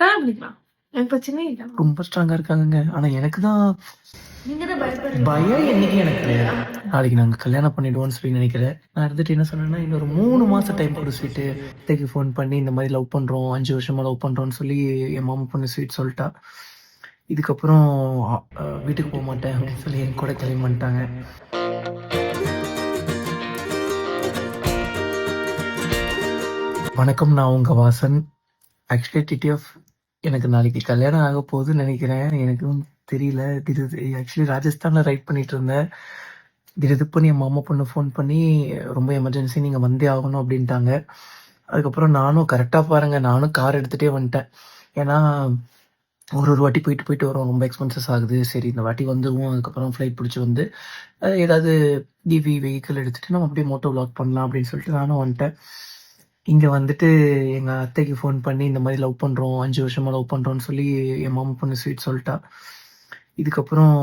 கல்யாணம் பண்ணிக்கலாம். எனக்கு பிரச்சனையே இல்ல. ரொம்ப ஸ்ட்ராங்கா இருக்காங்கங்க. ஆனா எனக்கு தான் நீங்க தான் பயப்படுறீங்க. பயம் என்னைக்கும் எனக்கு கிடையாது. நாளைக்கு நாங்க கல்யாணம் பண்ணிடுவோம்னு சொல்லி நினைக்கிறேன். நான் இருந்துட்டு என்ன சொன்னேன்னா, இன்னொரு 3 மாசம் டைம் குடு ஸ்வீட்டு. அத்தைக்கு ஃபோன் பண்ணி இந்த மாரி லவ் பண்றோம். 5 வருஷமா லவ் பண்றோம்ன்னு சொல்லி என் மாமா பொண்ணு ஸ்வீட் சொல்ட்டா. இதுக்கப்புறம் வீட்டுக்கு போமாட்டேன் அப்படின்னு சொல்லி என் கூட கிளம்பி வந்துட்டாங்க. வணக்கம், நான் உங்க வாசன். ஆக்சுவலி டிடிஎஃப் எனக்கு நாளைக்கு கல்யாணம் ஆக போகுதுன்னு நினைக்கிறேன். எனக்கும் தெரியல. ஆக்சுவலி ராஜஸ்தான்ல ரைட் பண்ணிட்டு இருந்தேன். திடுதிப்புன்னு என் மாமா பொண்ணு ஃபோன் பண்ணி ரொம்ப எமர்ஜென்சி, நீங்கள் வந்தே ஆகணும் அப்படின்ட்டாங்க. அதுக்கப்புறம் நானும் கரெக்டாக பாருங்கள், நானும் கார் எடுத்துகிட்டே வந்துட்டேன். ஏன்னா ஒரு வாட்டி போயிட்டு போயிட்டு வரோம், ரொம்ப எக்ஸ்பென்சஸ் ஆகுது. சரி இந்த வாட்டி வந்துடுவோம். அதுக்கப்புறம் ஃப்ளைட் பிடிச்சி வந்து ஏதாவது டிவி வெஹிக்கிள் எடுத்துகிட்டு நம்ம அப்படியே மோட்டோ விளாக் பண்ணலாம் அப்படின்னு சொல்லிட்டு நானும் வந்துட்டேன். இங்கே வந்துட்டு எங்கள் அத்தைக்கு ஃபோன் பண்ணி இந்த மாதிரி லவ் பண்ணுறோம், 5 வருஷமாக லவ் பண்ணுறோன்னு சொல்லி என் மாமா பொண்ணு ஸ்வீட் சொல்லிட்டா. இதுக்கப்புறம்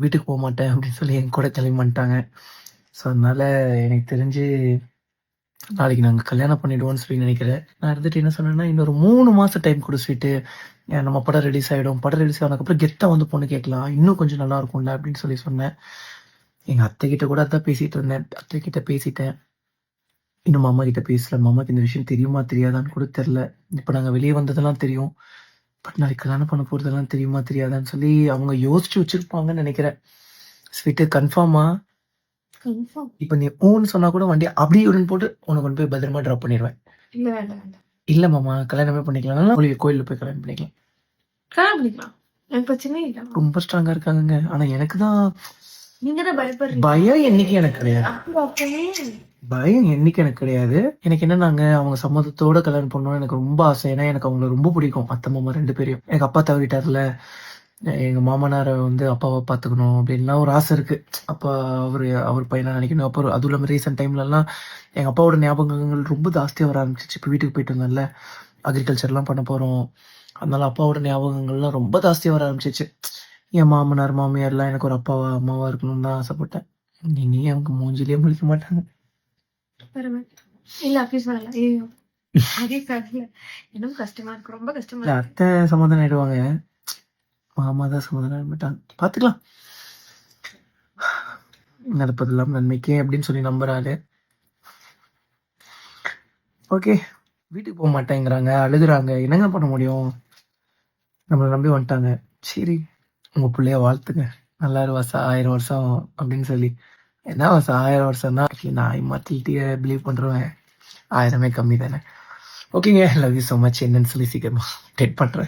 வீட்டுக்கு போக மாட்டேன் அப்படின்னு சொல்லி என் கூட கிளம்பி வந்துட்டாங்க. ஸோ அதனால் எனக்கு தெரிஞ்சு நாளைக்கு நாங்கள் கல்யாணம் பண்ணிவிடுவோம்னு சொல்லி நினைக்கிறேன். நான் இருந்துட்டு என்ன சொன்னேன்னா, இன்னொரு 3 மாதம் டைம் கொடு ஸ்வீட்டு. நம்ம படம் ரிலீஸ் ஆகிடும். படம் ரிலீஸ் ஆனதுக்கப்புறம் கெத்தாக வந்து பொண்ணு கேட்கலாம், இன்னும் கொஞ்சம் நல்லா இருக்கும்ல அப்படின்னு சொல்லி சொன்னேன். எங்கள் அத்தைக்கிட்ட கூட அதான் பேசிகிட்டு இருந்தேன். அத்தைக்கிட்ட பேசிட்டேன். இன்னும் மாமா கிட்ட பேசல. மாமாக்கு இந்த விஷயம் தெரியுமா தெரியாதான்னு கூட தெரில. இப்போ நாங்கள் வெளியே வந்ததெல்லாம் தெரியும். பட் நாளைக்கு கல்யாணம் பண்ண போகிறதெல்லாம் தெரியுமா தெரியாதான்னு சொல்லி அவங்க யோசிச்சு வச்சுருப்பாங்கன்னு நினைக்கிறேன். ஸ்வீட்டு கன்ஃபார்மா? இப்போ நீ ஊன்னு சொன்னா கூட வண்டி அப்படியே உடன் போட்டு உனக்கு கொண்டு போய் பத்திரமா ட்ராப் பண்ணிடுவேன். இல்ல வேண்டாம் வேண்டாம். இல்லை மாமா, கல்யாணமே பண்ணிக்கலாம். கோயிலில் போய் கல்யாணம் பண்ணிக்கலாம். கல்யாணம் பண்ணிக்கலாம். எனக்கு பிரச்சனையே இல்ல. ரொம்ப ஸ்ட்ராங்கா இருக்காங்க. ஆனால் எனக்கு தான் நீங்க தான் பயப்படுறீங்க. பயம் என்னைக்கு எனக்கு கிடையாது. பயம் என்னைக்கு எனக்கு கிடையாது. எனக்கு என்னன்னாங்க, அவங்க சம்மதத்தோட கல்யாணம் பண்ணணும்னு எனக்கு ரொம்ப ஆசை. ஏன்னா எனக்கு அவங்கள ரொம்ப பிடிக்கும். அத்தை மாமா 2 பேரையும். எனக்கு அப்பா தவறிட்டார்ல, எங்க மாமனாரை வந்து அப்பாவை பார்த்துக்கணும் அப்படின்லாம் ஒரு ஆசை இருக்கு. அப்பா அவர் பையனா நினைக்கணும். அப்புறம் அதுவும் இல்லாமல் ரீசெண்ட் டைம்லலாம் எங்கள் அப்பாவோட ஞாபகங்கள் ரொம்ப ஜாஸ்தியாக வர ஆரம்பிச்சிச்சு. இப்போ வீட்டுக்கு போயிட்டு வந்தேன்ல, அக்ரிகல்ச்சர்லாம் பண்ண போகிறோம். அதனால அப்பாவோட ஞாபகங்கள்லாம் ரொம்ப ஜாஸ்தியாக வர ஆரம்பிச்சிச்சு. என் மாமனார் மாமியார்லாம் எனக்கு ஒரு அப்பாவா அம்மாவா இருக்கணும்னு தான் ஆசைப்பட்டேன். நீ அவங்க மூஞ்சிலேயே முழிக்க மாட்டாங்க. இல்ல அப்படி சொல்லல. ஐயோ அதே கடையில இன்னும் கஷ்டமா இருக்கு. ரொம்ப கஷ்டமா இருக்கு. அத்தை சமாதானம் ஆயிடுவாங்க, மாமா தான் சமாதானம் ஆக மாட்டாங்க. பார்த்துக்கலாம். நடப்பதெல்லாம் நன்மைக்கே அப்படின்னு சொல்லி நம்புறாரு. ஓகே, வீட்டுக்கு போக மாட்டேங்கிறாங்க, அழுகுறாங்க. என்னங்க பண்ண முடியும்? நம்மளை நம்பி வந்துட்டாங்க. சரி, உங்க பிள்ளைய வாழ்த்துங்க, நல்லா வருஷம் 1000 வருஷம் அப்படின்னு சொல்லி. என்ன வருஷம் 1000 வருஷம் தான். நான் மத்திய பிலீவ் பண்ணுறேன். 1000மே கம்மி தானே. ஓகேங்க, லவ் யூ ஸோ மச். என்னன்னு சொல்லி சீக்கிரமா டேட் பண்ணுறேன்.